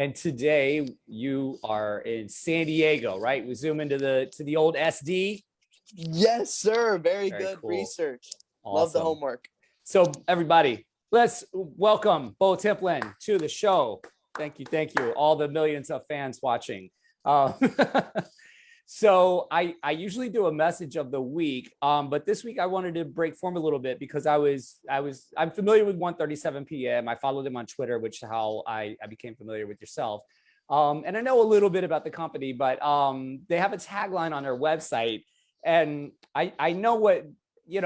And today you are in San Diego, right? We zoom into the old SD. Yes, sir. Very good cool. Research. Awesome. Love the homework. So everybody, let's welcome Bo Templin to the show. Thank you. All the millions of fans watching. So I usually do a message of the week, but this week I wanted to break form a little bit because I'm familiar with 1:37 p.m. I followed them on Twitter, which is how I became familiar with yourself. And I know a little bit about the company, but they have a tagline on their website, and I know what,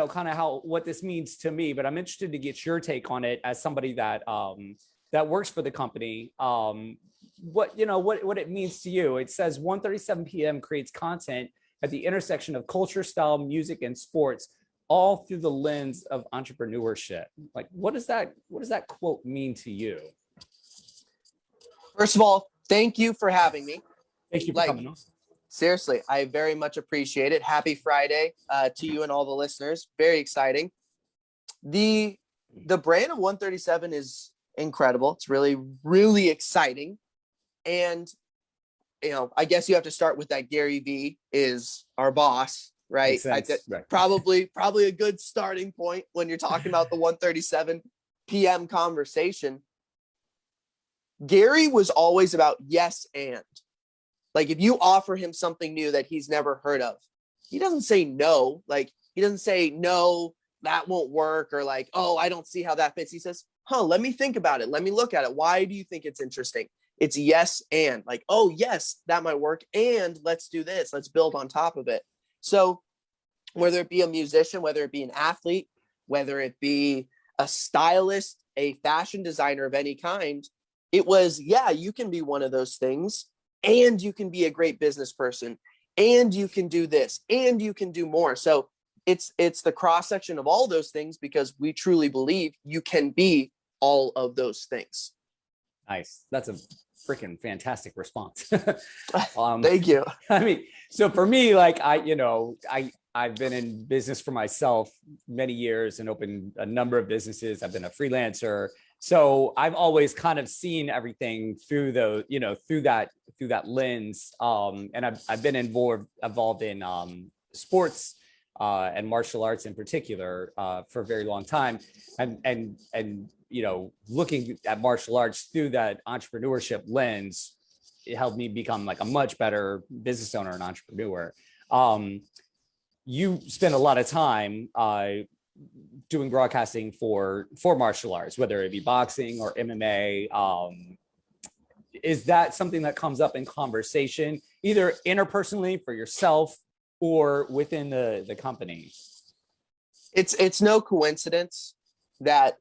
kind of what this means to me, but I'm interested to get your take on it as somebody that works for the company. What it means to you. It says 1:37 p.m. creates content at the intersection of culture, style, music, and sports, all through the lens of entrepreneurship. Like, what does that quote mean to you? First of all, thank you for having me. Thank you for coming on. Seriously, I very much appreciate it. Happy Friday to you and all the listeners. Very exciting. The brand of 1:37 is incredible. It's really, really exciting. And, I guess you have to start with that Gary V is our boss, right? Right. Probably a good starting point when you're talking about the 1:37 p.m. conversation. Gary was always about yes and. Like, if you offer him something new that he's never heard of, he doesn't say no. Like, he doesn't say, no, that won't work, or like, oh, I don't see how that fits. He says, let me think about it. Let me look at it. Why do you think it's interesting? It's yes and, like, oh, yes, that might work. And let's do this. Let's build on top of it. So whether it be a musician, whether it be an athlete, whether it be a stylist, a fashion designer of any kind, it was, yeah, you can be one of those things, and you can be a great business person, and you can do this, and you can do more. So it's the cross section of all those things, because we truly believe you can be all of those things. Nice. That's a freaking fantastic response. Thank you. I mean, so for me, like, I've been in business for myself many years and opened a number of businesses. I've been a freelancer. So I've always kind of seen everything through that lens. And I've been involved in sports and martial arts in particular for a very long time. And looking at martial arts through that entrepreneurship lens, it helped me become like a much better business owner and entrepreneur. You spend a lot of time doing broadcasting for martial arts, whether it be boxing or MMA. Is that something that comes up in conversation, either interpersonally for yourself or within the company? It's no coincidence that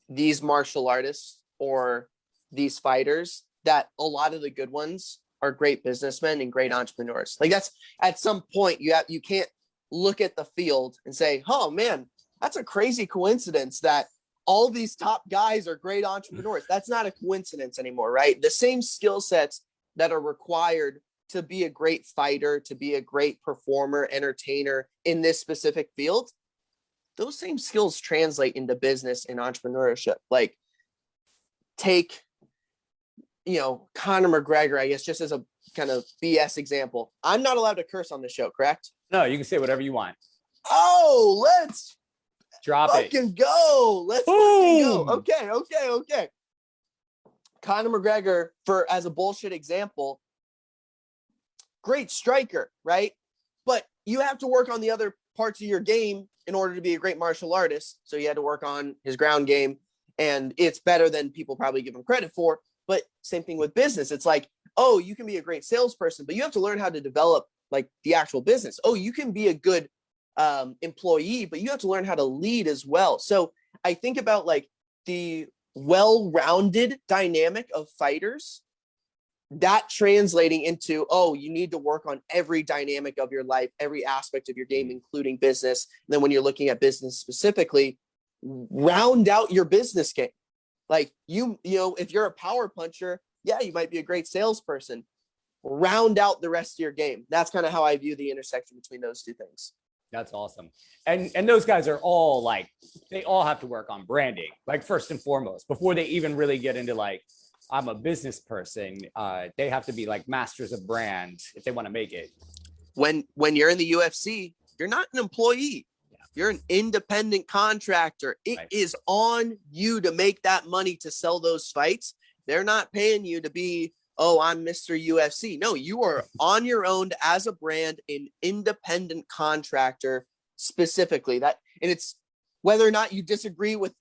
these martial artists or these fighters, that a lot of the good ones are great businessmen and great entrepreneurs. Like, that's, at some point you can't look at the field and say, oh man, that's a crazy coincidence that all these top guys are great entrepreneurs. That's not a coincidence anymore, right? The same skill sets that are required to be a great fighter, to be a great performer, entertainer in this specific field, those same skills translate into business and entrepreneurship. Like, take, Conor McGregor, I guess, just as a kind of BS example. I'm not allowed to curse on the show, correct? No, you can say whatever you want. Oh, let's drop it. Fucking go. Let's fucking go. Okay. Conor McGregor, as a bullshit example, great striker, right? But you have to work on the other parts of your game in order to be a great martial artist. So you had to work on his ground game, and it's better than people probably give him credit for. But same thing with business. It's like, oh, you can be a great salesperson, but you have to learn how to develop like the actual business. Oh, you can be a good employee, but you have to learn how to lead as well. So I think about like the well-rounded dynamic of fighters, that translating into, oh, you need to work on every dynamic of your life, every aspect of your game, including business. And then when you're looking at business specifically, round out your business game. Like, if you're a power puncher, yeah, you might be a great salesperson. Round out the rest of your game. That's kind of how I view the intersection between those two things. That's awesome. And those guys are all like, they all have to work on branding, like first and foremost, before they even really get into like I'm a business person. They have to be like masters of brand if they want to make it. When you're in the UFC, you're not an employee. You're an independent contractor. It is on you to make that money to sell those fights. They're not paying you to be, oh, I'm Mr. UFC. No, you are on your own as a brand, an independent contractor specifically. That, and it's whether or not you disagree with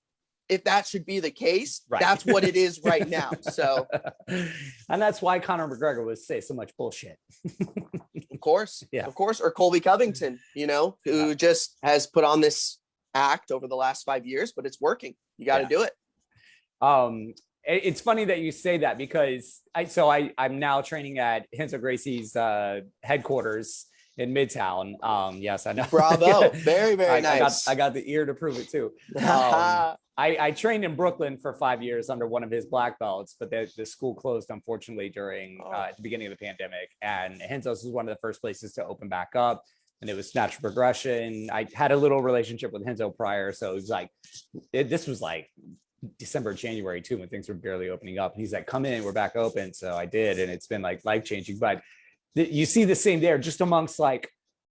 if that should be the case, that's what it is right now. So, and that's why Conor McGregor would say so much bullshit. Of course. Or Colby Covington, who just has put on this act over the last 5 years, but it's working. You got to do it. It's funny that you say that because I'm now training at Renzo Gracie's headquarters in Midtown. Yes, I know. Bravo. Very, very nice. I got the ear to prove it too. I trained in Brooklyn for 5 years under one of his black belts, but the school closed, unfortunately, during the beginning of the pandemic. And Renzo's was one of the first places to open back up. And it was natural progression. I had a little relationship with Renzo prior. So it was like, this was like December, January too, when things were barely opening up. And he's like, come in, we're back open. So I did. And it's been like life-changing. But you see the same there just amongst like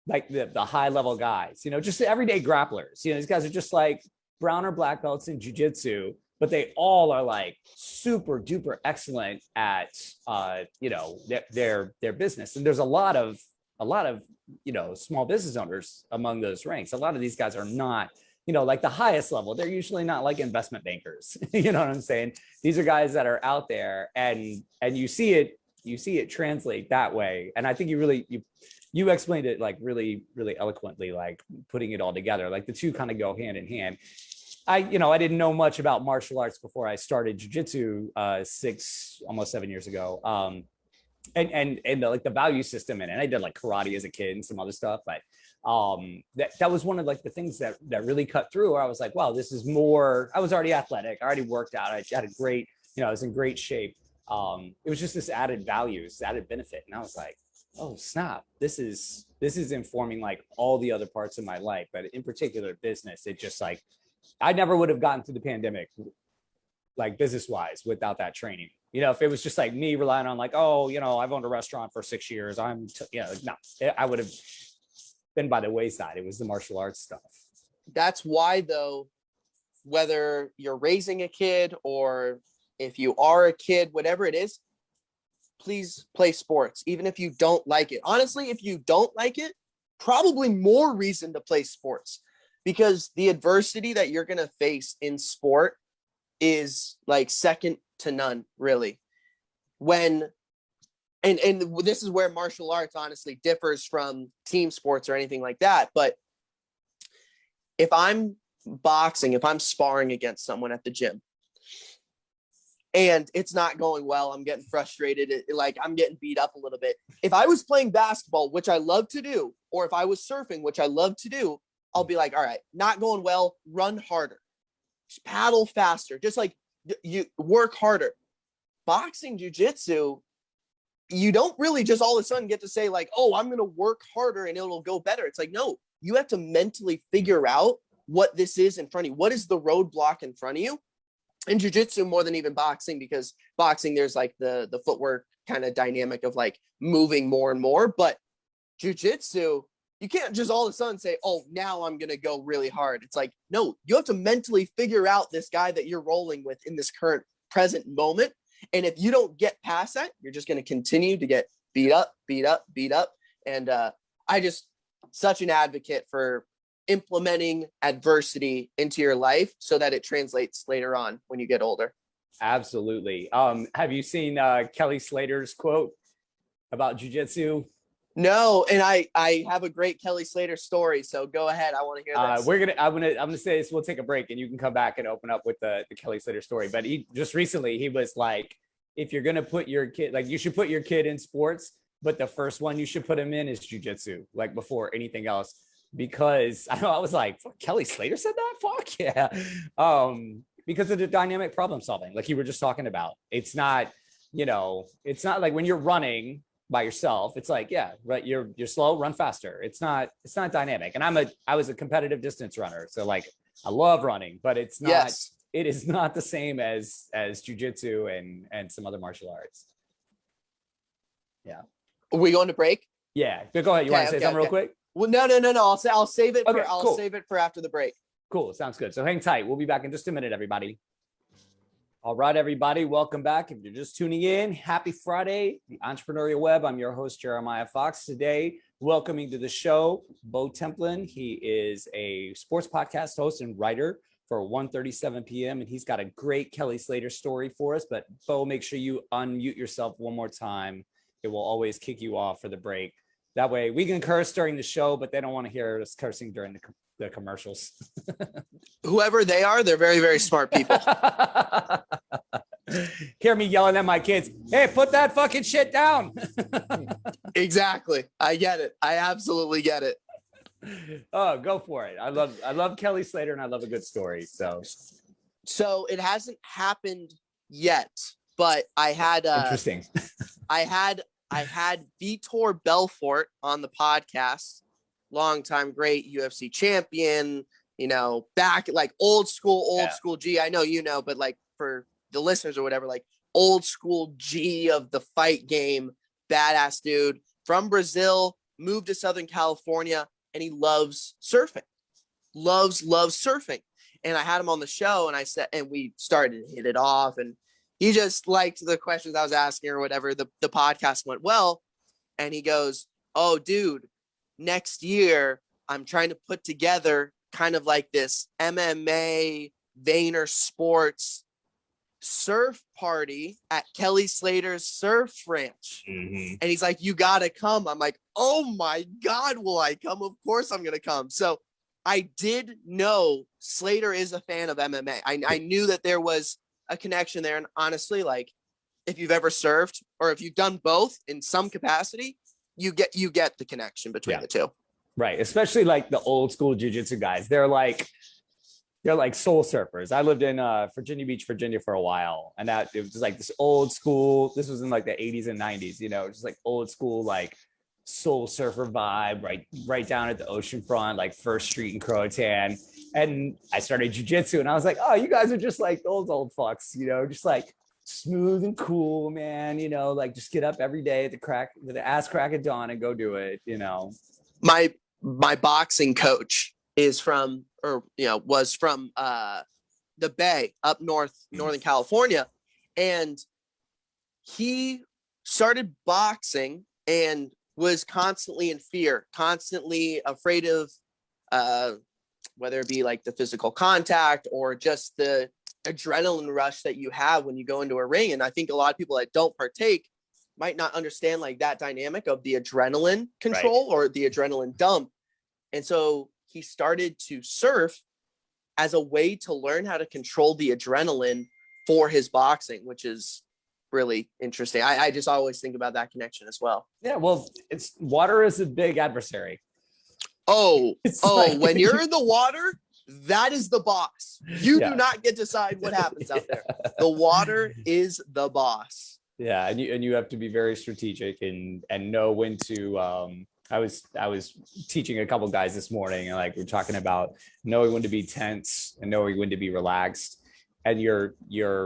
the high level guys, just the everyday grapplers. These guys are just like brown or black belts in jiu-jitsu, but they all are like super duper excellent at their business. And there's a lot of small business owners among those ranks. A lot of these guys are not like the highest level. They're usually not like investment bankers. You know what I'm saying? These are guys that are out there, and you see it translate that way. And I think you explained it like really, really eloquently, like putting it all together. Like the two kind of go hand in hand. I didn't know much about martial arts before I started jiu-jitsu almost 7 years ago. And like the value system in it. I did like karate as a kid and some other stuff, but that was one of like the things that really cut through, where I was like, wow, this is more. I was already athletic. I already worked out. I had a great, I was in great shape. It was just this added value, this added benefit. And I was like, oh snap, this is informing like all the other parts of my life, but in particular business. It just like, I never would have gotten through the pandemic, like business wise, without that training. If it was just like me relying on like, oh, I've owned a restaurant for 6 years. No, I would have been by the wayside. It was the martial arts stuff. That's why though, whether you're raising a kid or if you are a kid, whatever it is, please play sports, even if you don't like it. Honestly, if you don't like it, probably more reason to play sports, because the adversity that you're going to face in sport is like second to none, really. And this is where martial arts honestly differs from team sports or anything like that. But if I'm boxing, if I'm sparring against someone at the gym, and it's not going well, I'm getting frustrated, like I'm getting beat up a little bit. If I was playing basketball, which I love to do, or if I was surfing, which I love to do, I'll be like, all right, not going well, run harder, just paddle faster, just like you work harder. Boxing, jiu-jitsu, you don't really just all of a sudden get to say like, oh, I'm going to work harder and it'll go better. It's like, no, you have to mentally figure out what this is in front of you. What is the roadblock in front of you? In jiu-jitsu, more than even boxing, because boxing, there's like the footwork kind of dynamic of like moving more and more. But jiu-jitsu, you can't just all of a sudden say, oh, now I'm going to go really hard. It's like, no, you have to mentally figure out this guy that you're rolling with in this current present moment. And if you don't get past that, you're just going to continue to get beat up. And I just such an advocate for implementing adversity into your life so that it translates later on when you get older. Absolutely. Have you seen Kelly Slater's quote about jiu-jitsu? No, and I have a great Kelly Slater story, so go ahead. I want to hear this. I'm gonna say this. We'll take a break, and you can come back and open up with the Kelly Slater story. But he just recently, he was like, if you're gonna put your kid, like you should put your kid in sports, but the first one you should put him in is jiu-jitsu, like before anything else. Because I was like, Kelly Slater said that? Fuck yeah. Because of the dynamic problem solving, like you were just talking about. It's not, it's not like when you're running by yourself, it's like, yeah, right, you're slow, run faster. It's not dynamic. And I was a competitive distance runner, so like I love running, but it's not it is not the same as jujitsu and some other martial arts. Yeah. Are we going to break? Yeah. But go ahead. You want to say something real quick? Well, no. I'll save it Okay, I'll cool. save it for after the break. Cool. Sounds good. So hang tight. We'll be back in just a minute, everybody. All right, everybody. Welcome back. If you're just tuning in, happy Friday, the Entrepreneurial Web. I'm your host, Jeremiah Fox. Today, welcoming to the show, Bo Templin. He is a sports podcast host and writer for 1:37 p.m. And he's got a great Kelly Slater story for us. But Bo, make sure you unmute yourself one more time. It will always kick you off for the break. That way we can curse during the show, but they don't want to hear us cursing during the commercials. Whoever they are, they're very, very smart people. Hear me yelling at my kids, hey, put that fucking shit down. Exactly. I get it. I absolutely get it. Oh, go for it. I love Kelly Slater and I love a good story. So it hasn't happened yet, but I had interesting. I had Vitor Belfort on the podcast, longtime great UFC champion, back like old school G. I know, but like for the listeners or whatever, like old school G of the fight game, badass dude from Brazil, moved to Southern California, and he loves surfing, loves surfing. And I had him on the show and we started to hit it off, and he just liked the questions I was asking or whatever. The podcast went well. And he goes, oh, dude, next year, I'm trying to put together kind of like this MMA, Vayner Sports surf party at Kelly Slater's surf ranch. Mm-hmm. And he's like, you got to come. I'm like, oh my God, will I come? Of course I'm going to come. So I did know Slater is a fan of MMA. I knew that there was a connection there. And honestly, like, if you've ever surfed or if you've done both in some capacity, you get the connection between the two. Right. Especially like the old school jiu-jitsu guys. They're like soul surfers. I lived in Virginia Beach, Virginia for a while. And it was just like this old school, this was in like the 80s and 90s, just like old school, like soul surfer vibe, right down at the oceanfront, like First Street in Croatan. And I started jiu-jitsu and I was like, oh, you guys are just like those old fucks, just like smooth and cool, man, like just get up every day at the ass crack of dawn and go do it. My boxing coach is from, was from the Bay up Northern California. And he started boxing and was constantly in fear, constantly afraid of whether it be like the physical contact or just the adrenaline rush that you have when you go into a ring. And I think a lot of people that don't partake might not understand like that dynamic of the adrenaline control or the adrenaline dump. And so he started to surf as a way to learn how to control the adrenaline for his boxing, which is really interesting. I just always think about that connection as well. Yeah, well, water is a big adversary. When you're in the water, that is the boss. You do not get to decide what happens out there. The water is the boss. Yeah, and you have to be very strategic and know when to. I was teaching a couple guys this morning, and like we're talking about knowing when to be tense and knowing when to be relaxed. And your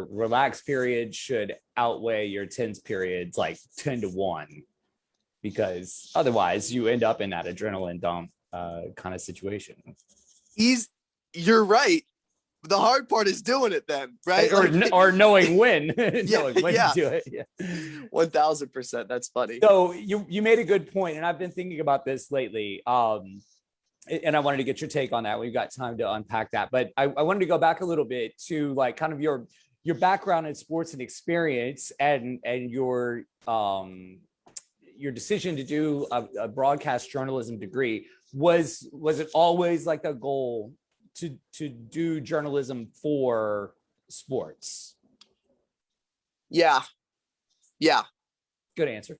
relaxed period should outweigh your tense periods like 10-1, because otherwise you end up in that adrenaline dump kind of situation. You're right. The hard part is doing it then, right? Or knowing when, knowing when to do it. Yeah. 1000%. That's funny. So you made a good point, and I've been thinking about this lately. And I wanted to get your take on that. We've got time to unpack that, but I wanted to go back a little bit to like kind of your background in sports and experience and your decision to do a broadcast journalism degree. Was it always like a goal to do journalism for sports? Yeah. Good answer.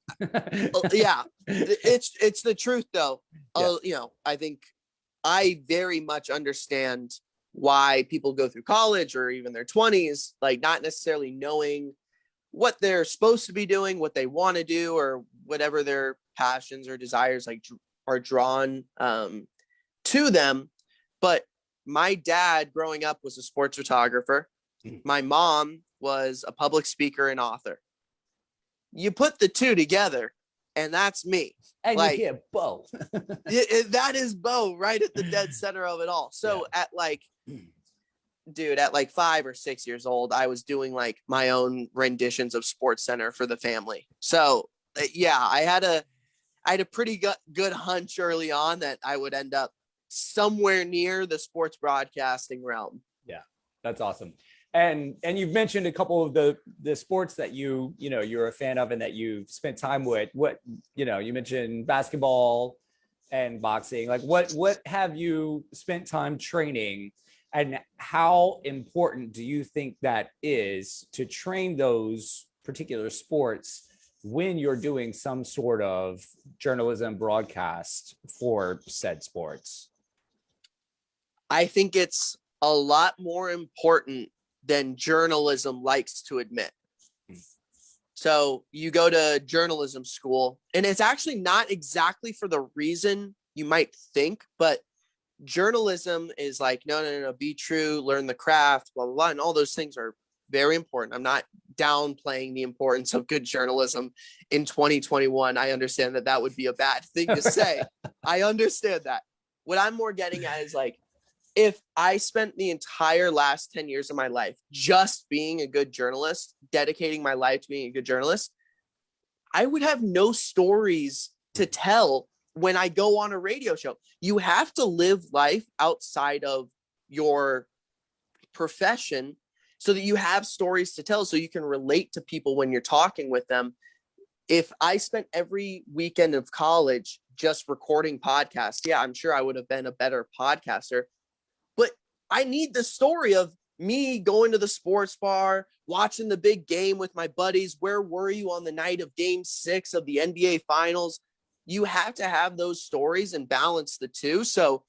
Yeah, it's the truth though. I think I very much understand why people go through college or even their 20s, like not necessarily knowing what they're supposed to be doing, what they want to do, or whatever their passions or desires like are drawn to them. But my dad growing up was a sports photographer. My mom was a public speaker and author. You put the two together, and that's me. And like, you get both. That is Bo right at the dead center of it all. So at like 5 or 6 years old, I was doing like my own renditions of Sports Center for the family. So I had a pretty good hunch early on that I would end up somewhere near the sports broadcasting realm. Yeah, that's awesome. And you've mentioned a couple of the sports that you're a fan of and that you've spent time with. What, you mentioned basketball and boxing. Like what have you spent time training, and how important do you think that is to train those particular sports when you're doing some sort of journalism broadcast for said sports? I think it's a lot more important than journalism likes to admit. So you go to journalism school, and it's actually not exactly for the reason you might think, but journalism is like, no, be true, learn the craft, blah, blah, blah. And all those things are very important. I'm not downplaying the importance of good journalism in 2021. I understand that would be a bad thing to say. I understand that. What I'm more getting at is like, if I spent the entire last 10 years of my life just being a good journalist, dedicating my life to being a good journalist, I would have no stories to tell when I go on a radio show. You have to live life outside of your profession so that you have stories to tell, so you can relate to people when you're talking with them. If I spent every weekend of college just recording podcasts, I'm sure I would have been a better podcaster. But I need the story of me going to the sports bar, watching the big game with my buddies. Where were you on the night of Game 6 of the NBA Finals? You have to have those stories and balance the two. So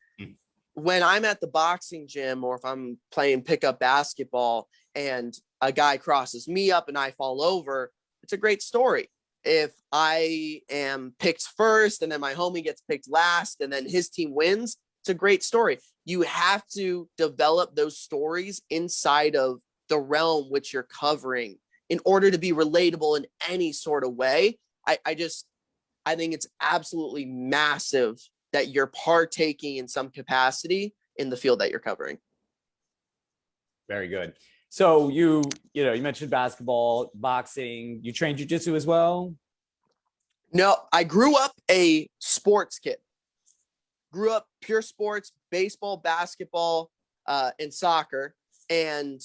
when I'm at the boxing gym, or if I'm playing pickup basketball and a guy crosses me up and I fall over, it's a great story. If I am picked first and then my homie gets picked last and then his team wins, it's a great story. You have to develop those stories inside of the realm which you're covering in order to be relatable in any sort of way. I think it's absolutely massive that you're partaking in some capacity in the field that you're covering. Very good. So you mentioned basketball, boxing, you trained jiu-jitsu as well? No, I grew up a sports kid. Grew up pure sports, baseball, basketball, and soccer. And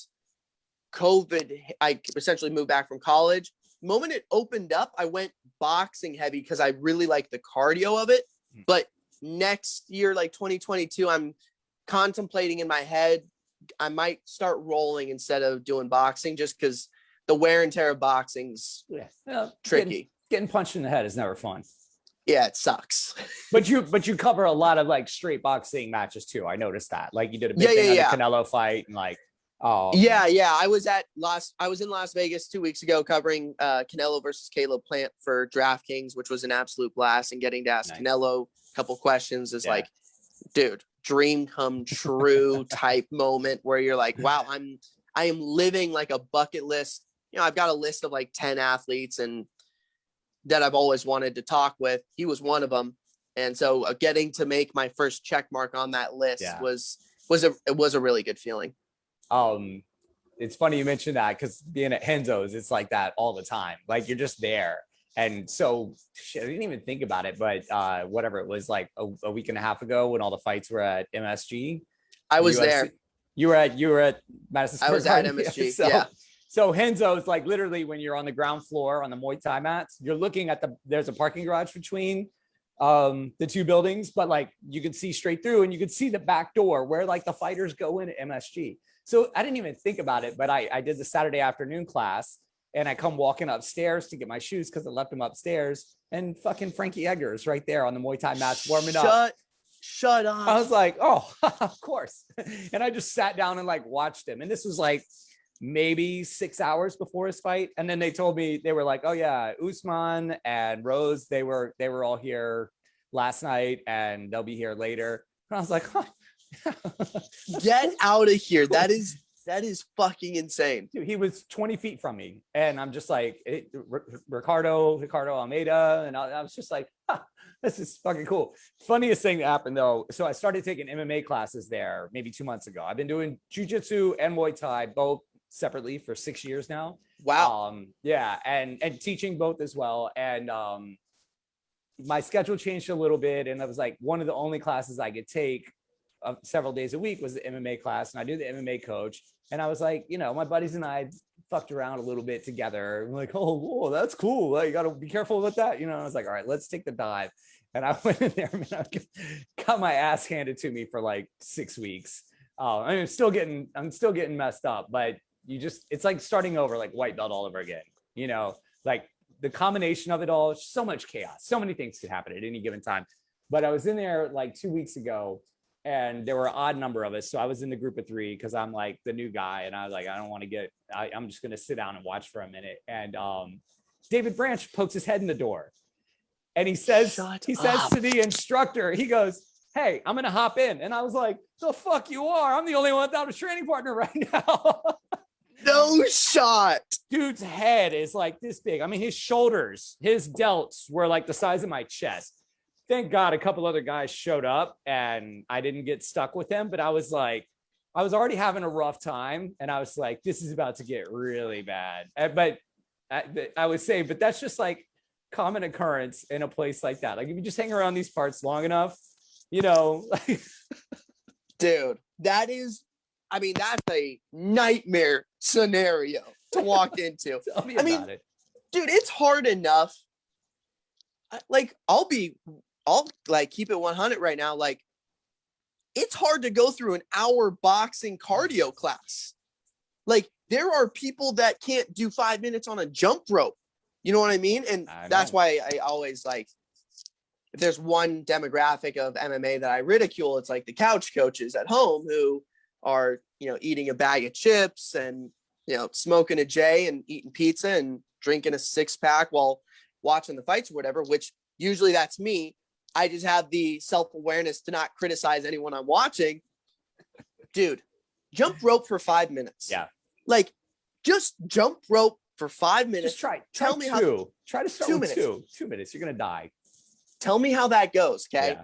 COVID, I essentially moved back from college. The moment it opened up, I went boxing heavy because I really like the cardio of it. But next year, like 2022, I'm contemplating in my head, I might start rolling instead of doing boxing, just because the wear and tear of boxing's tricky. Getting punched in the head is never fun. Yeah, it sucks. But you cover a lot of like straight boxing matches too. I noticed that. Like you did a big thing on the Canelo fight and like, oh I was in Las Vegas 2 weeks ago covering Canelo versus Caleb Plant for DraftKings, which was an absolute blast. And getting to ask Canelo a couple questions is like, dude, dream come true type moment where you're like, wow, I am living like a bucket list. I've got a list of like 10 athletes and that I've always wanted to talk with. He was one of them. And so getting to make my first check mark on that list was a really good feeling. It's funny you mentioned that, because being at Henzo's, it's like that all the time. Like you're just there. And so I didn't even think about it, but whatever it was, like a week and a half ago when all the fights were at MSG. I was there. You were at Madison Square I was Garden. at MSG. So Henzo's, like literally when you're on the ground floor on the Muay Thai mats, you're looking at there's a parking garage between the two buildings, but like you could see straight through and you could see the back door where like the fighters go in at MSG. So I didn't even think about it, but I did the Saturday afternoon class and I come walking upstairs to get my shoes because I left them upstairs, and fucking Frankie Edgar's right there on the Muay Thai mats warming up. Shut up. I was like, oh, of course. And I just sat down and like watched him. And this was like maybe 6 hours before his fight. And then they told me, they were like, oh yeah, Usman and Rose, they were all here last night and they'll be here later. And I was like, huh. Get out of here. That is That is fucking insane. Dude, he was 20 feet from me, and I'm just like, Ricardo Almeida, and I was just like, this is fucking cool. Funniest thing that happened though, so I started taking MMA classes there maybe 2 months ago. I've been doing jiu-jitsu and Muay Thai both separately for 6 years now. Wow. Yeah, and teaching both as well. And my schedule changed a little bit, and I was like, one of the only classes I could take several days a week was the MMA class, and I do the MMA coach. And I was like, my buddies and I fucked around a little bit together. I'm like, oh, whoa, that's cool. Like, you got to be careful with that. I was like, all right, let's take the dive. And I went in there, man, I got my ass handed to me for like 6 weeks. I'm still getting messed up, but it's like starting over, like white belt all over again. Like the combination of it all, so much chaos, so many things could happen at any given time. But I was in there like 2 weeks ago, and there were an odd number of us. So I was in the group of 3 because I'm like the new guy. And I was like, I don't want to I'm just going to sit down and watch for a minute. And David Branch pokes his head in the door, and he says to the instructor, he goes, hey, I'm going to hop in. And I was like, the fuck you are? I'm the only one without a training partner right now. No shot. Dude's head is like this big. I mean, his shoulders, his delts were like the size of my chest. Thank God a couple other guys showed up and I didn't get stuck with them. But I was already having a rough time, and I was like, this is about to get really bad. But I would say, but that's just like common occurrence in a place like that. Like if you just hang around these parts long enough, Dude, that's a nightmare scenario to walk into. Tell me about it. Dude, it's hard enough. Like I'll like keep it 100 right now. Like it's hard to go through an hour boxing cardio class. Like there are people that can't do 5 minutes on a jump rope. You know what I mean? And that's why I always like, if there's one demographic of MMA that I ridicule, it's like the couch coaches at home who are, eating a bag of chips and, smoking a J and eating pizza and drinking a 6-pack while watching the fights or whatever, which usually that's me. I just have the self-awareness to not criticize anyone I'm watching. Dude, jump rope for 5 minutes. Yeah. Like just jump rope for 5 minutes. Just try Tell me how. Try to start 2 with minutes. 2 minutes. You're going to die. Tell me how that goes. Okay. Yeah.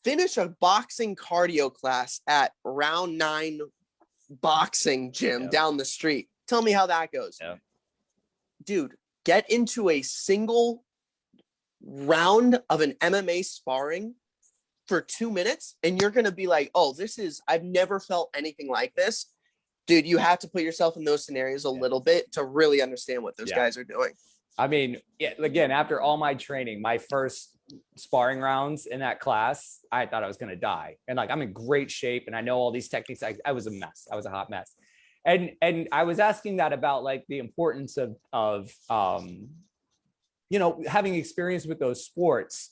Finish a boxing cardio class at round 9 boxing gym down the street. Tell me how that goes. Yeah. Dude, get into a single round of an MMA sparring for 2 minutes and you're going to be like, oh, I've never felt anything like this. Dude, you have to put yourself in those scenarios a little bit to really understand what those guys are doing. I mean, again, after all my training, my first sparring rounds in that class, I thought I was going to die. And like, I'm in great shape and I know all these techniques. I was a mess. I was a hot mess. And I was asking that about like the importance of having experience with those sports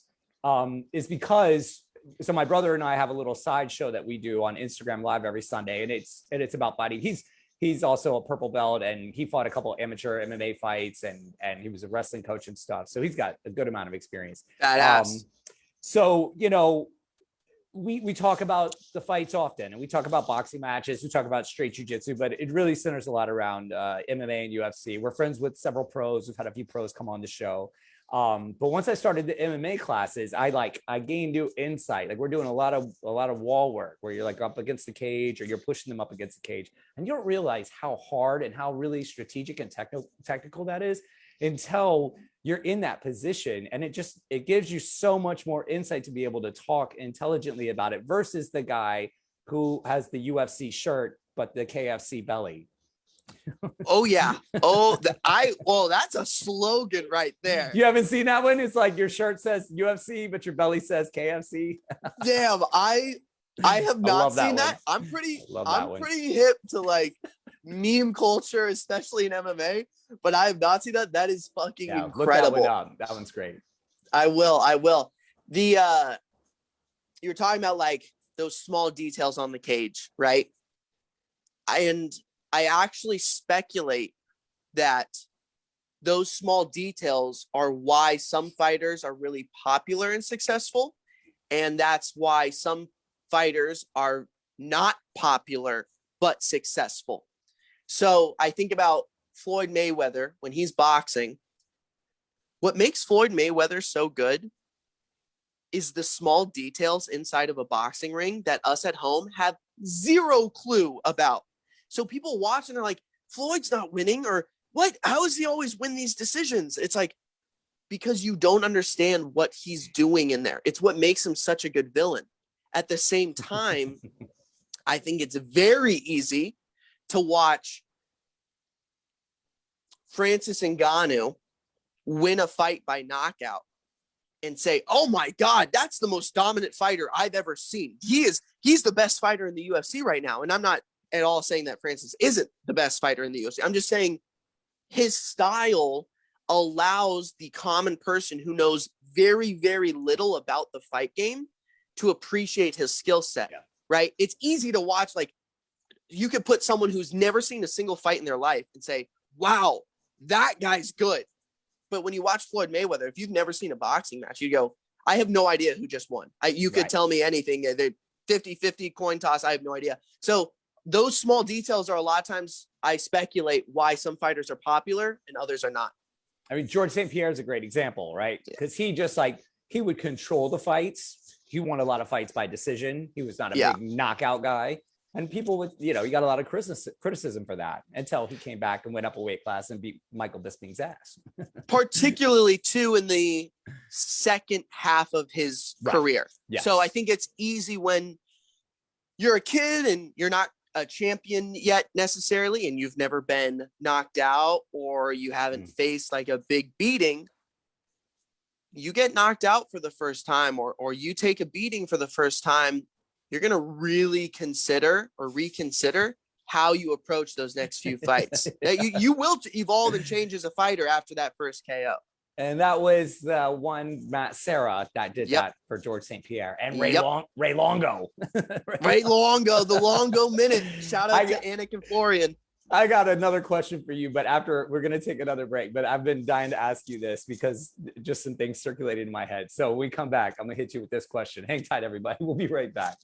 is because, so my brother and I have a little side show that we do on Instagram Live every Sunday, and it's about fighting. He's also a purple belt, and he fought a couple of amateur MMA fights, and he was a wrestling coach and stuff. So he's got a good amount of experience. Badass. So, we talk about the fights often, and we talk about boxing matches. We talk about straight jiu-jitsu, but it really centers a lot around MMA and UFC. We're friends with several pros. We've had a few pros come on the show. But once I started the MMA classes, I gained new insight. Like we're doing a lot of wall work where you're like up against the cage or you're pushing them up against the cage. And you don't realize how hard and how really strategic and technical that is until you're in that position. And it gives you so much more insight to be able to talk intelligently about it versus the guy who has the UFC shirt, but the KFC belly. Oh yeah. That's a slogan right there. You haven't seen that one? It's like your shirt says UFC, but your belly says KFC. Damn, I have not seen that. I'm pretty hip to like meme culture, especially in MMA, but I have not seen that. That is fucking incredible. Look that one up. That one's great. I will. You were talking about like those small details on the cage, right? I actually speculate that those small details are why some fighters are really popular and successful. And that's why some fighters are not popular but successful. So I think about Floyd Mayweather when he's boxing. What makes Floyd Mayweather so good is the small details inside of a boxing ring that us at home have zero clue about. So people watch and they're like, Floyd's not winning, or what? How does he always win these decisions? It's like, because you don't understand what he's doing in there. It's what makes him such a good villain. At the same time, I think it's very easy to watch Francis Ngannou win a fight by knockout and say, oh my God, that's the most dominant fighter I've ever seen. He's the best fighter in the UFC right now. And I'm not at all saying that Francis isn't the best fighter in the UFC. I'm just saying his style allows the common person who knows very, very little about the fight game to appreciate his skill set, right? It's easy to watch. Like, you could put someone who's never seen a single fight in their life and say, wow, that guy's good. But when you watch Floyd Mayweather, if you've never seen a boxing match, you go, I have no idea who just won. You could tell me anything. They're 50-50 coin toss. I have no idea. So those small details are a lot of times I speculate why some fighters are popular and others are not. I mean, George St. Pierre is a great example, right? Because he just he would control the fights. He won a lot of fights by decision. He was not a big knockout guy. And people would, he got a lot of criticism for that until he came back and went up a weight class and beat Michael Bisping's ass. Particularly, too, in the second half of his career. Yes. So I think it's easy when you're a kid and you're not a champion yet necessarily, and you've never been knocked out or you haven't faced like a big beating. You get knocked out for the first time or you take a beating for the first time. You're going to really consider or reconsider how you approach those next few fights. You will evolve and change as a fighter after that first KO. And that was the one Matt Serra that did that for George St. Pierre and Ray Longo. Ray Longo, the Longo minute. Shout out to Anik and Florian. I got another question for you, but after we're going to take another break, but I've been dying to ask you this because just some things circulated in my head. So when we come back, I'm going to hit you with this question. Hang tight, everybody. We'll be right back.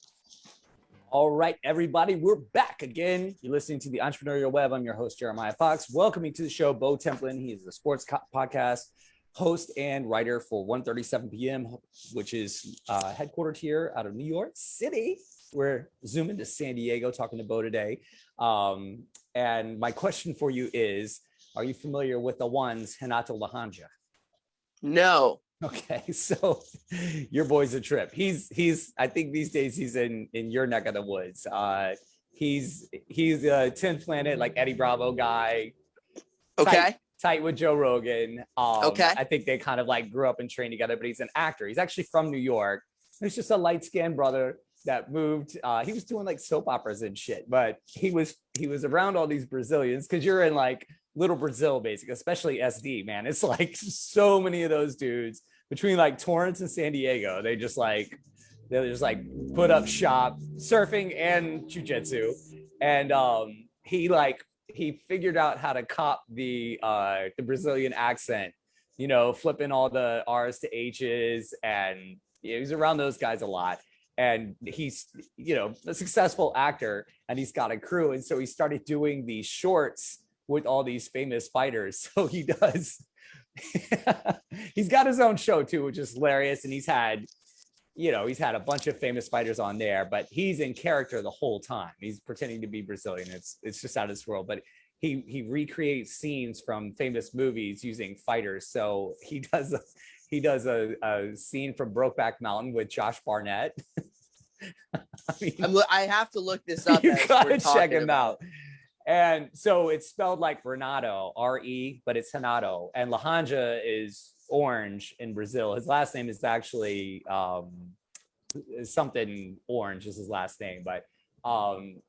All right, everybody, we're back again. You're listening to the Entrepreneurial Web. I'm your host, Jeremiah Fox. Welcoming to the show, Bo Templin. He is a sports podcast host and writer for 1:37 p.m., which is headquartered here out of New York City. We're zooming to San Diego, talking to Bo today. And my question for you is, are you familiar with the ones Renato Lahanja? No. Okay, so your boy's a trip. He's I think these days he's in your neck of the woods. He's a 10th Planet, like Eddie Bravo guy. Okay. Tight with Joe Rogan. Okay. I think they kind of grew up and trained together, but he's an actor. He's actually from New York. He's just a light-skinned brother that moved. He was doing soap operas and shit, but he was around all these Brazilians because you're in little Brazil, basically, especially SD, man. It's so many of those dudes between Torrance and San Diego. They just put up shop, surfing and jiu-jitsu. And he figured out how to cop the Brazilian accent, flipping all the R's to H's, and he's around those guys a lot. And he's, a successful actor, and he's got a crew. And so he started doing these shorts with all these famous fighters. So he does, he's got his own show too, which is hilarious. And he's had a bunch of famous fighters on there, but he's in character the whole time. He's pretending to be Brazilian. It's just out of this world, but he recreates scenes from famous movies using fighters. So he does a scene from Brokeback Mountain with Josh Barnett. I have to look this up. You gotta check him out. And so it's spelled like Renato, R-E, but it's Renato. And Lahanja is orange in Brazil. His last name is actually something orange is his last name, but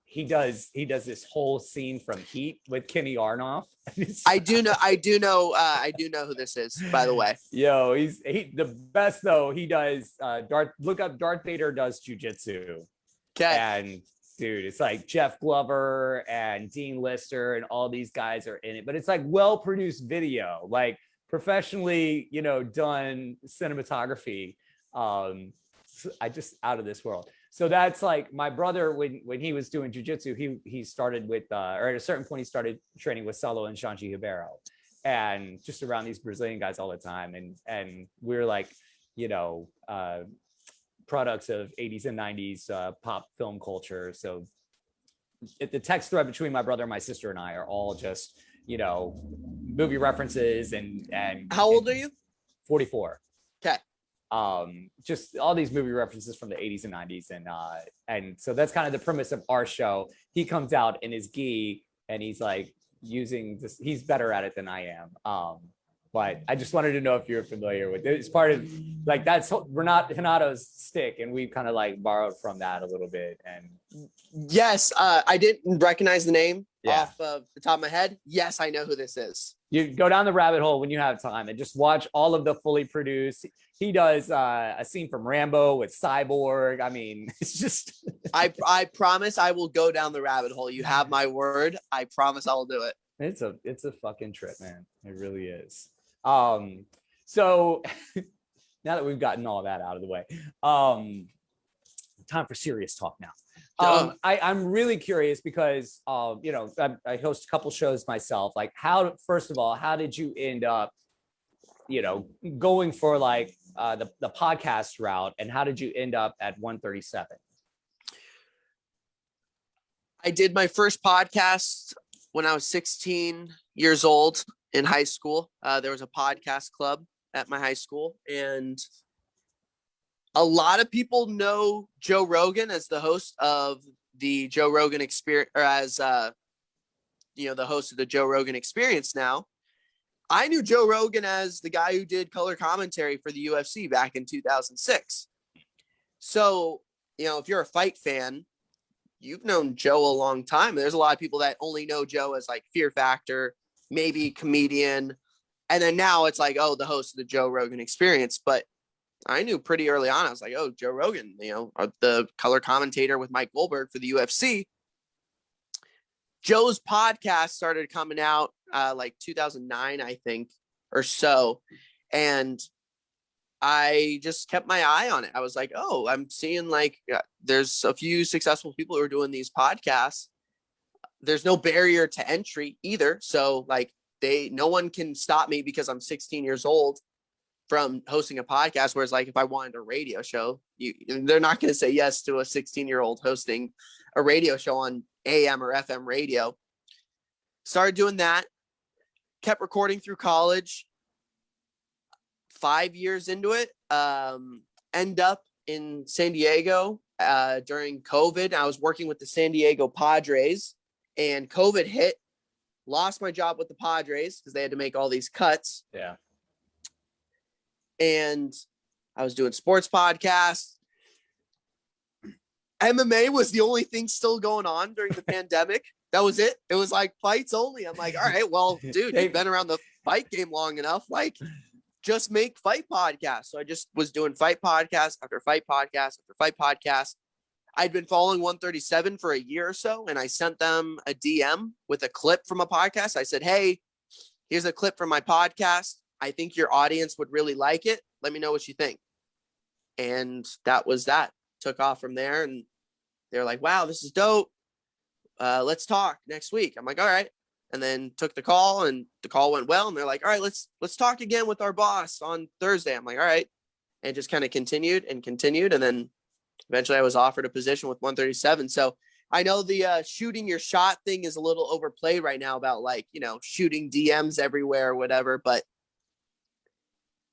he does this whole scene from Heat with Kenny Arnoff. I do know who this is, by the way. Yo, he's the best though. He does look up Darth Vader does jujitsu. Okay. And dude, it's Jeff Glover and Dean Lister and all these guys are in it, but it's well-produced video, professionally, done cinematography. I just out of this world. So that's like my brother, when he was doing jujitsu, he started with, or at a certain point, he started training with Salo and Shanji Ribeiro, and just around these Brazilian guys all the time. And we're like, products of 80s and 90s pop film culture. So the text thread between my brother and my sister and I are all just, movie references and How old are you? 44. Okay. Just all these movie references from the 80s and 90s. And so that's kind of the premise of our show. He comes out in his gi and he's like using this, he's better at it than I am. But I just wanted to know if you're familiar with it. It's part of like, that's Renato's stick. And we kind of like borrowed from that a little bit. And yes, I didn't recognize the name off of the top of my head. Yes, I know who this is. You go down the rabbit hole when you have time and just watch all of the fully produced. He does a scene from Rambo with Cyborg. I mean, it's just. I promise I will go down the rabbit hole. You have my word. I promise I will do it. It's a fucking trip, man. It really is. So now that we've gotten all that out of the way, time for serious talk now. I'm really curious because, I host a couple shows myself. Like first of all, how did you end up, going for like the podcast route, and how did you end up at 137? I did my first podcast when I was 16 years old in high school. There was a podcast club at my high school, and a lot of people know Joe Rogan as the host of the Joe Rogan Experience, or as the host of the Joe Rogan Experience now. I knew Joe Rogan as the guy who did color commentary for the UFC back in 2006. So, if you're a fight fan, you've known Joe a long time. There's a lot of people that only know Joe as like Fear Factor, maybe comedian. And then now it's like, oh, the host of the Joe Rogan Experience. But I knew pretty early on, I was like, oh, Joe Rogan, the color commentator with Mike Goldberg for the UFC. Joe's podcast started coming out like 2009, I think, or so. And I just kept my eye on it. I was like, oh, I'm seeing like there's a few successful people who are doing these podcasts. There's no barrier to entry either. So like no one can stop me because I'm 16 years old from hosting a podcast. Whereas like if I wanted a radio show, they're not going to say yes to a 16-year-old hosting a radio show on AM or FM radio. Started doing that, kept recording through college. 5 years into it, end up in San Diego during COVID. I was working with the San Diego Padres, and COVID hit. Lost my job with the Padres because they had to make all these cuts. Yeah. And I was doing sports podcasts. MMA was the only thing still going on during the pandemic. That was it. It was like fights only. I'm like, all right, well, dude, you've been around the fight game long enough. Like, just make fight podcasts. So I just was doing fight podcast after fight podcast after fight podcast. I'd been following 137 for a year or so, and I sent them a DM with a clip from a podcast. I said, hey, here's a clip from my podcast. I think your audience would really like it. Let me know what you think. And that was that. Took off from there, and they're like, wow, this is dope. Let's talk next week. I'm like, all right. And then took the call, and the call went well. And they're like, all right, let's talk again with our boss on Thursday. I'm like, all right. And just kind of continued. And then eventually I was offered a position with 137. So I know the shooting your shot thing is a little overplayed right now about like, shooting DMs everywhere or whatever, but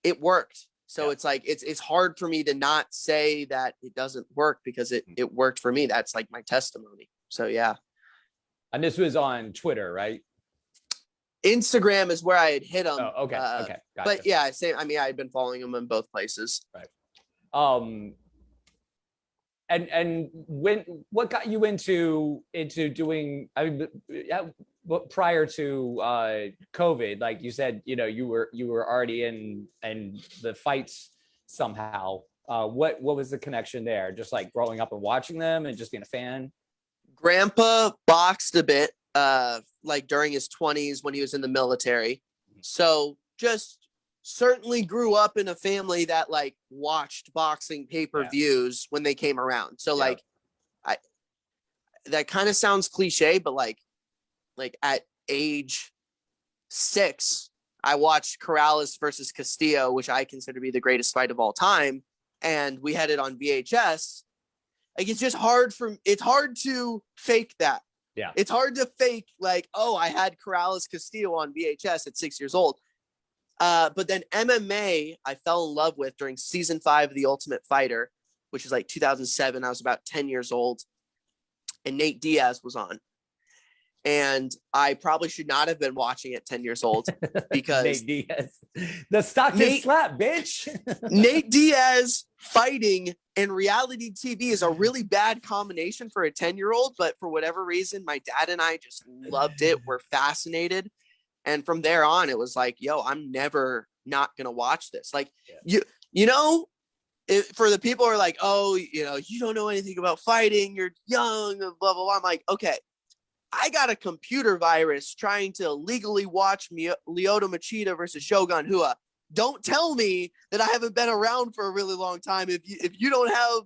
it worked. So It's like, it's hard for me to not say that it doesn't work because it worked for me. That's like my testimony. So, yeah. And this was on Twitter, right? Instagram is where I had hit them. Oh, okay. Okay. Gotcha. But yeah, I had been following them in both places. Right. And what got you into doing, prior to COVID, like you said, you were already in the fights somehow. What was the connection there? Just like growing up and watching them and just being a fan? Grandpa boxed a bit, like during his 20s when he was in the military. So just certainly grew up in a family that like watched boxing pay-per-views when they came around. So like that kind of sounds cliche, but like at age 6, I watched Corrales versus Castillo, which I consider to be the greatest fight of all time. And we had it on VHS. Like, it's hard to fake that. Yeah. It's hard to fake like, oh, I had Corrales Castillo on VHS at 6 years old. But then MMA, I fell in love with during season 5 of The Ultimate Fighter, which is like 2007. I was about 10 years old, and Nate Diaz was on. And I probably should not have been watching at 10 years old because Nate Diaz, the stock is slap, bitch. Nate Diaz fighting and reality TV is a really bad combination for a 10-year-old. But for whatever reason, my dad and I just loved it. We're fascinated. And from there on, it was like, yo, I'm never not going to watch this. Like, for the people who are like, oh, you don't know anything about fighting, you're young, blah, blah, blah. I'm like, okay, I got a computer virus trying to illegally watch Lyoto Machida versus Shogun Rua. Don't tell me that I haven't been around for a really long time if you don't have,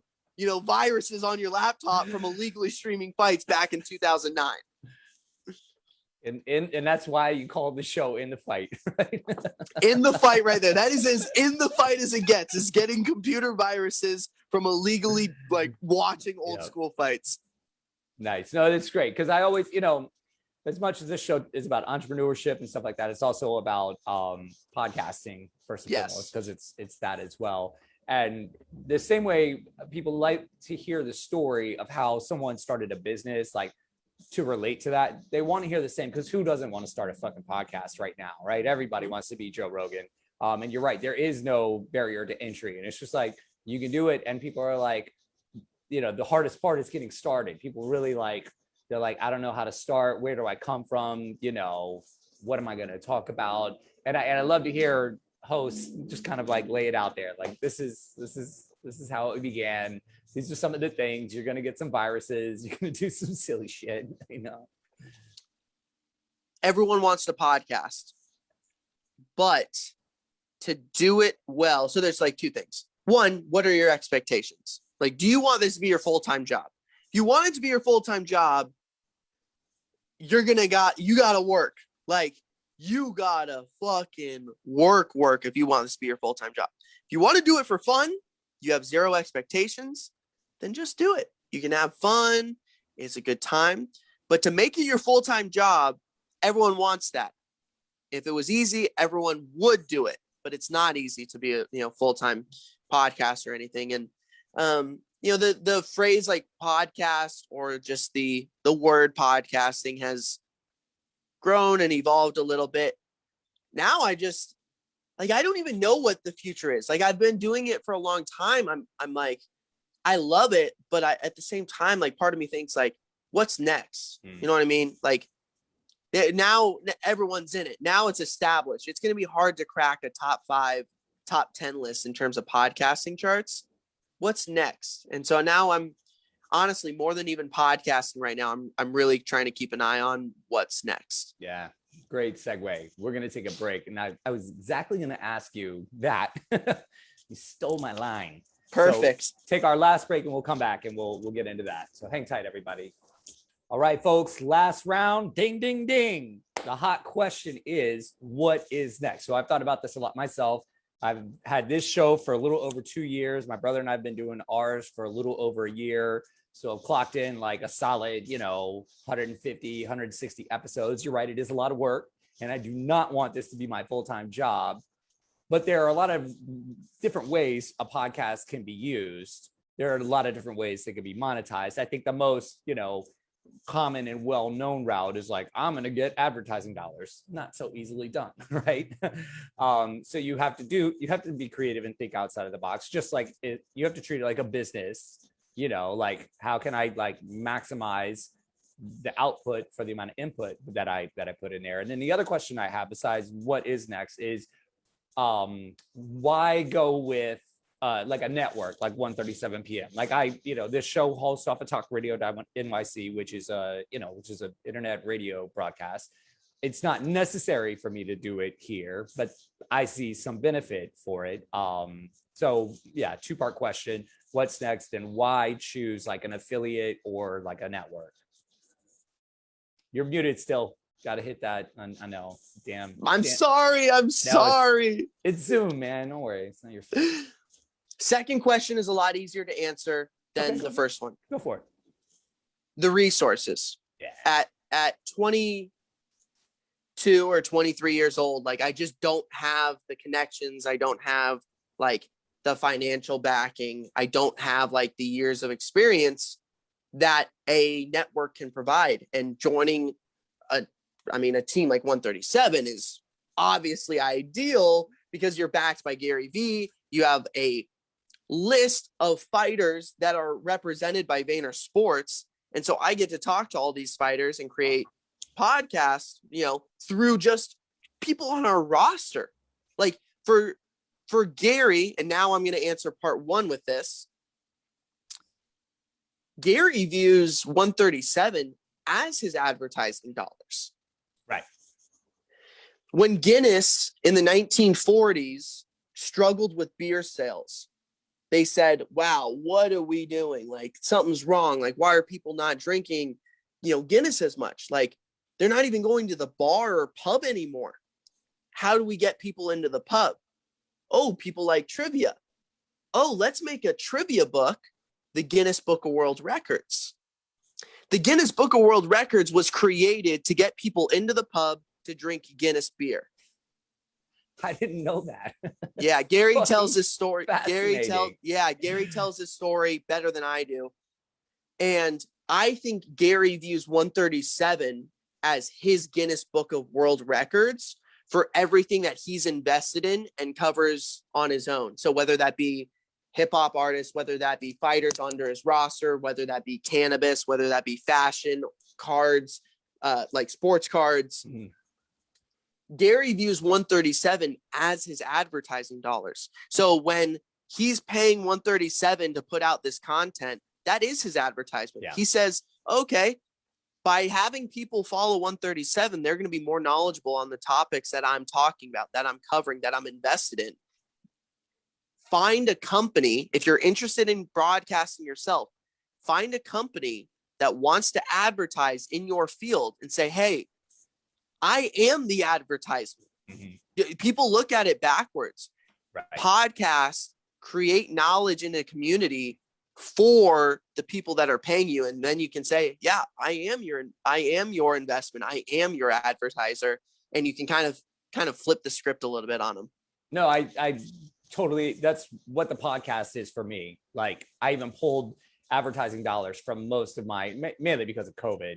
viruses on your laptop from illegally streaming fights back in 2009. And that's why you call the show In the Fight, right? In the Fight right there. That is as in the fight as it gets, is getting computer viruses from illegally like watching old school fights. Nice. No, that's great. Because I always, as much as this show is about entrepreneurship and stuff like that, it's also about podcasting first and foremost, because it's that as well. And the same way people like to hear the story of how someone started a business, like to relate to that, they want to hear the same, because who doesn't want to start a fucking podcast right now, right? Everybody wants to be Joe Rogan. And you're right, there is no barrier to entry, and it's just like you can do it. And people are like, the hardest part is getting started. People really they're like, I don't know how to start. Where do I come from? What am I going to talk about? And I love to hear hosts just kind of like lay it out there. Like, this is how it began. These are some of the things. You're going to get some viruses. You're going to do some silly shit. Everyone wants to podcast, but to do it well. So there's like 2 things. One, what are your expectations? Like, do you want this to be your full-time job? If you want it to be your full-time job, you gotta work. Like, you gotta fucking work if you want this to be your full-time job. If you want to do it for fun, you have 0 expectations, then just do it. You can have fun. It's a good time. But to make it your full-time job, everyone wants that. If it was easy, everyone would do it. But it's not easy to be a full-time podcast or anything. And the phrase like podcast, or just the word podcasting, has grown and evolved a little bit. Now I just I don't even know what the future is. Like, I've been doing it for a long time. I'm like, I love it, but at the same time, like, part of me thinks like, what's next? You know what I mean? Like, now everyone's in it. Now it's established. It's going to be hard to crack a top 5, top 10 list in terms of podcasting charts. What's next? And so now I'm honestly, more than even podcasting right now, I'm really trying to keep an eye on what's next. Yeah. Great segue. We're going to take a break. And I was exactly going to ask you that. You stole my line. Perfect. So take our last break and we'll come back and we'll get into that. So hang tight, everybody. All right, folks, last round. Ding, ding, ding. The hot question is, what is next? So I've thought about this a lot myself. I've had this show for a little over 2 years. My brother and I have been doing ours for a little over a year. So I've clocked in like a solid, 150, 160 episodes. You're right. It is a lot of work. And I do not want this to be my full-time job. But there are a lot of different ways a podcast can be used. There are a lot of different ways they can be monetized. I think the most, common and well-known route is like, I'm going to get advertising dollars. Not so easily done, right? So you have to be creative and think outside of the box. Just like you have to treat it like a business. Like, how can I like maximize the output for the amount of input that I put in there? And then the other question I have, besides what is next, is why go with like a network like 1:37 p.m. Like this show hosts off of Talk Radio NYC, which is an internet radio broadcast. it's not necessary for me to do it here, but I see some benefit for it. So yeah, two-part question. What's next and why choose like an affiliate or like a network? You're muted still. Got to hit that. I know. Damn. Sorry. I'm sorry. It's Zoom, man. Don't worry. It's not your fault. Second question is a lot easier to answer than the first one. Go for it. The resources. Yeah. At 22 or 23 years old, like I just don't have the connections. I don't have like the financial backing. I don't have like the years of experience that a network can provide. And joining a team like 137 is obviously ideal because you're backed by Gary Vee. You have a list of fighters that are represented by Vayner Sports. And so I get to talk to all these fighters and create podcasts, through just people on our roster. Like for Gary, and now I'm going to answer part one with this. Gary views 137 as his advertising dollars. Right. When Guinness in the 1940s struggled with beer sales, they said, wow, what are we doing? Like something's wrong. Like, why are people not drinking, Guinness as much? Like they're not even going to the bar or pub anymore. How do we get people into the pub? Oh, people like trivia. Oh, let's make a trivia book, the Guinness Book of World Records. The Guinness Book of World Records was created to get people into the pub to drink Guinness beer. I didn't know that. Yeah, Gary tells this story. Gary Fascinating. tells this story better than I do. And I think Gary views 137 as his Guinness Book of World Records for everything that he's invested in and covers on his own. So whether that be hip hop artists, whether that be fighters under his roster, whether that be cannabis, whether that be fashion, cards, like sports cards, Gary views 137 as his advertising dollars. So when he's paying 137 to put out this content, that is his advertisement. Yeah. He says, okay, by having people follow 137, they're going to be more knowledgeable on the topics that I'm talking about, that I'm covering, that I'm invested in. Find a company, if you're interested in broadcasting yourself, find a company that wants to advertise in your field and say, hey, I am the advertisement. People look at it backwards. Right. Podcasts create knowledge in a community for the people that are paying you. And then you can say, yeah, I am your investment. I am your advertiser. And you can kind of flip the script a little bit on them. No, I totally, that's what the podcast is for me. Like I even pulled advertising dollars from most of my, mainly because of COVID,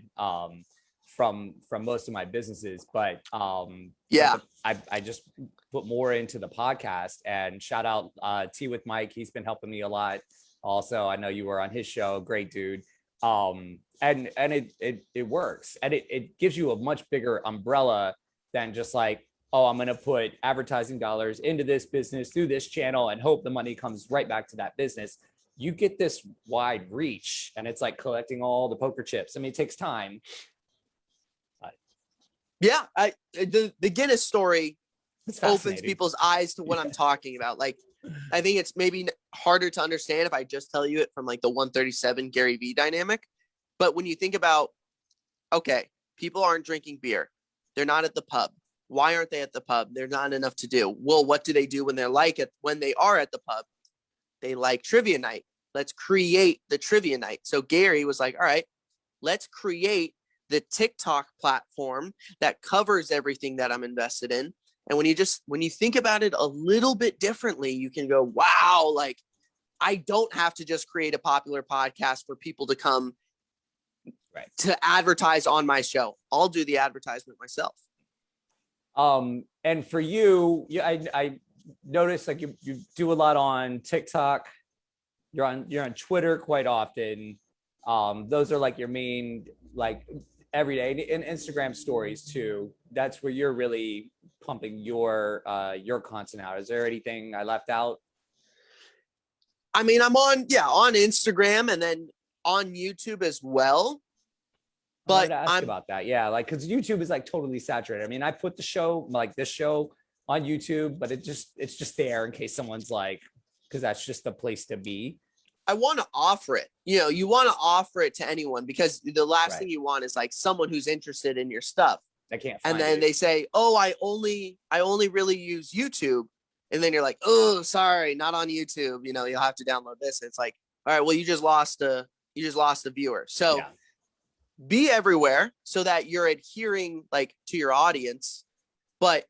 from most of my businesses, but I just put more into the podcast. And shout out Tea with Mike. He's been helping me a lot. Also, I know you were on his show. Great dude. And it works, and it gives you a much bigger umbrella than just like, oh, I'm going to put advertising dollars into this business through this channel and hope the money comes right back to that business. You get this wide reach, and it's like collecting all the poker chips. I mean, it takes time. Yeah, the Guinness story opens people's eyes to what I'm talking about. Like, I think it's maybe harder to understand if I just tell you it from like the 137 Gary Vee dynamic. But when you think about, okay, people aren't drinking beer. They're not at the pub. Why aren't they at the pub? There's not enough to do. Well, what do they do when when they are at the pub? They like trivia night. Let's create the trivia night. So Gary was like, all right, let's create the TikTok platform that covers everything that I'm invested in. And when you think about it a little bit differently, you can go, wow, like I don't have to just create a popular podcast for people to come to advertise on my show. I'll do the advertisement myself. And for you, I noticed like you do a lot on TikTok. You're on Twitter quite often. Those are like your main, like every day, and Instagram stories too. That's where you're really pumping your content out. Is there anything I left out? I mean, I'm on Instagram and then on YouTube as well. But to ask about that. Yeah, like because YouTube is like totally saturated. I mean, I put the show like this show on YouTube, but it's just there in case someone's like, because that's just the place to be. I want to offer it. You know, you want to offer it to anyone because the last Right. thing you want is like someone who's interested in your stuff. I can't And find then it. they say, "Oh, I only really use YouTube." And then you're like, "Oh, sorry, not on YouTube. You know, you'll have to download this." And it's like, "All right, well, you just lost a viewer." So Yeah. be everywhere so that you're adhering like to your audience. But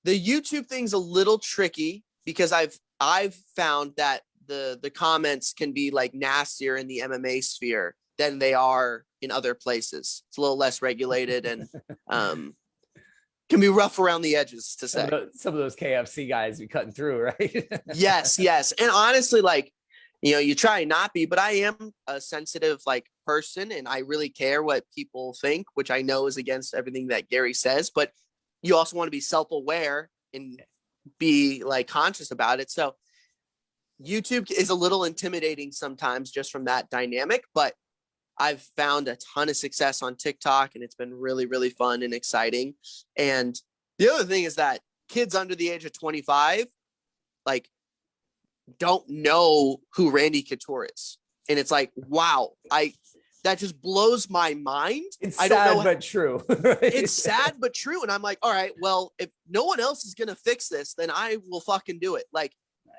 the YouTube thing's a little tricky because I've found that the comments can be like nastier in the MMA sphere than they are in other places. It's a little less regulated and can be rough around the edges, to say. Some of those KFC guys be cutting through, right? Yes. And honestly, like, you know, you try not be, but I am a sensitive like person and I really care what people think, which I know is against everything that Gary says, but you also want to be self-aware and be like conscious about it. So YouTube is a little intimidating sometimes just from that dynamic, but I've found a ton of success on TikTok and it's been really, really fun and exciting. And the other thing is that kids under the age of 25, like, don't know who Randy Couture is. And it's like, wow, that just blows my mind. It's I don't sad, know, but true. Right? it's sad, but true. And I'm like, all right, well, if no one else is going to fix this, then I will fucking do it. Like,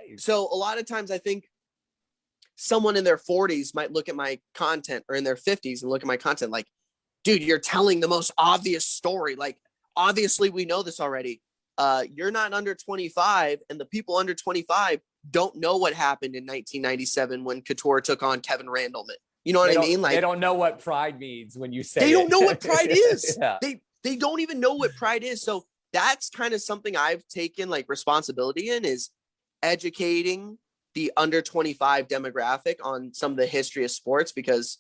Nice. so a lot of times I think someone in their 40s might look at my content or in their 50s and look at my content like, dude, you're telling the most obvious story. Like, obviously we know this already. You're not under 25 and the people under 25 don't know what happened in 1997 when Couture took on Kevin Randleman. You know what I mean? Like, they don't know what pride means when you say they don't know what pride is. Yeah. They don't even know what pride is. So that's kind of something I've taken like responsibility in, is educating the under 25 demographic on some of the history of sports, because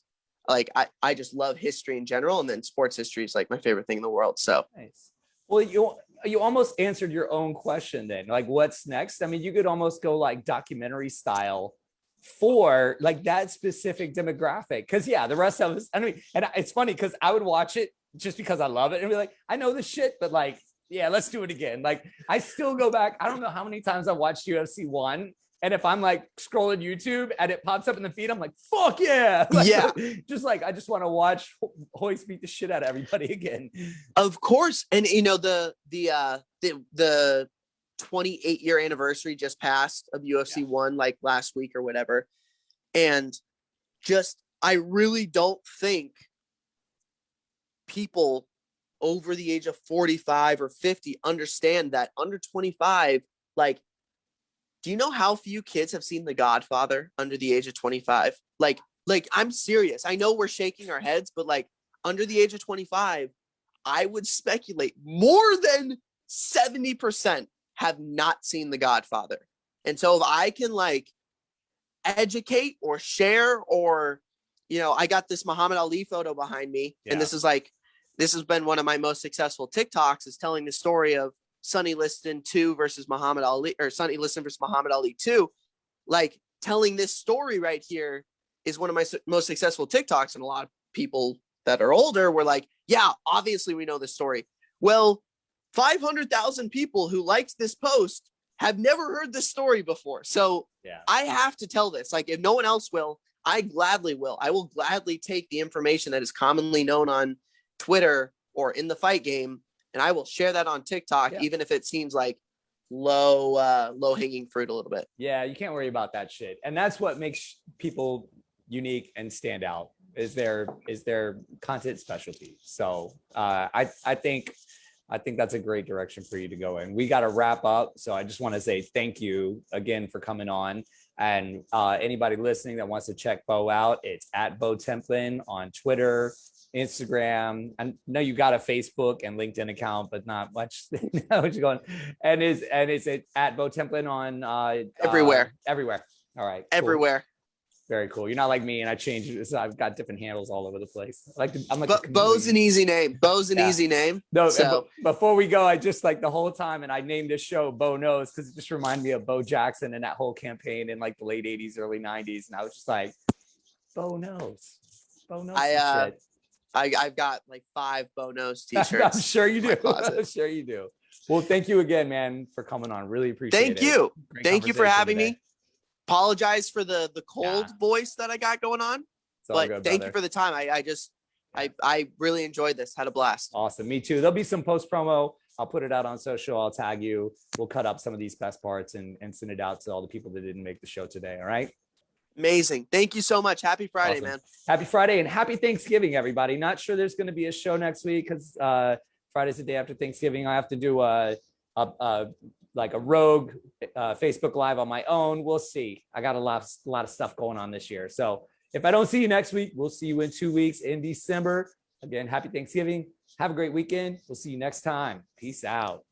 like I just love history in general, and then sports history is like my favorite thing in the world. So Nice. Well, you almost answered your own question then. Like, what's next? I mean, you could almost go like documentary style for like that specific demographic. Because yeah, the rest of us, I mean, and it's funny because I would watch it just because I love it and be like, I know this shit, but like, yeah, let's do it again. Like, I still go back. I don't know how many times I watched UFC 1. And if I'm like scrolling YouTube and it pops up in the feed, I'm like, fuck yeah. Like, yeah, just like, I just want to watch Hoist beat the shit out of everybody again. of course. And you know, the 28-year anniversary just passed of UFC 1 like last week or whatever. And just, I really don't think people over the age of 45 or 50 understand that under 25, like, do you know how few kids have seen The Godfather under the age of 25? Like I'm serious. I know we're shaking our heads, but like under the age of 25, I would speculate more than 70% have not seen The Godfather. And so if I can like educate or share, or, you know, I got this Muhammad Ali photo behind me, and this has been one of my most successful TikToks, is telling the story of Sonny Liston 2 versus Muhammad Ali, or Sonny Liston versus Muhammad Ali 2. Like, telling this story right here is one of my most successful TikToks. And a lot of people that are older were like, yeah, obviously we know this story. Well, 500,000 people who liked this post have never heard this story before. So I have to tell this. Like, if no one else will, I gladly will. I will gladly take the information that is commonly known on Twitter or in the fight game, and I will share that on TikTok, even if it seems like low hanging fruit a little bit. Yeah, you can't worry about that shit. And that's what makes people unique and stand out, is their content specialty. So I think that's a great direction for you to go in. We got to wrap up. So I just want to say thank you again for coming on. And anybody listening that wants to check Bo out, it's at Bo Templin on Twitter, Instagram. I know you got a Facebook and LinkedIn account, but not much. What you going? And it's at Bo Templin on everywhere. All right. Cool. Everywhere. Very cool. You're not like me, and I changed it. So I've got different handles all over the place. I'm like Bo's an easy name. Easy name. No, so before we go, I just like the whole time, and I named this show Bo Knows because it just reminded me of Bo Jackson and that whole campaign in like the late 80s, early 90s. And I was just like, Bo knows. Shit. I've got like 5 Bonos I'm t-shirts. sure you in my do. closet. I'm sure you do. Well, thank you again, man, for coming on. Really appreciate it. Thank you. Great Thank you for conversation having today. me. Apologize for the cold Nah. voice that I got going on, It's all but good, thank you brother. for the time. I really enjoyed this. Had a blast. Awesome. Me too. There'll be some post promo. I'll put it out on social. I'll tag you. We'll cut up some of these best parts and send it out to all the people that didn't make the show today. All right. Amazing. Thank you so much. Happy Friday, Awesome. man. Happy Friday and happy Thanksgiving, everybody. Not sure there's going to be a show next week because Friday's the day after Thanksgiving. I have to do like a rogue Facebook Live on my own. We'll see. I got a lot of stuff going on this year. So if I don't see you next week, we'll see you in 2 weeks in December. Again, happy Thanksgiving. Have a great weekend. We'll see you next time. Peace out.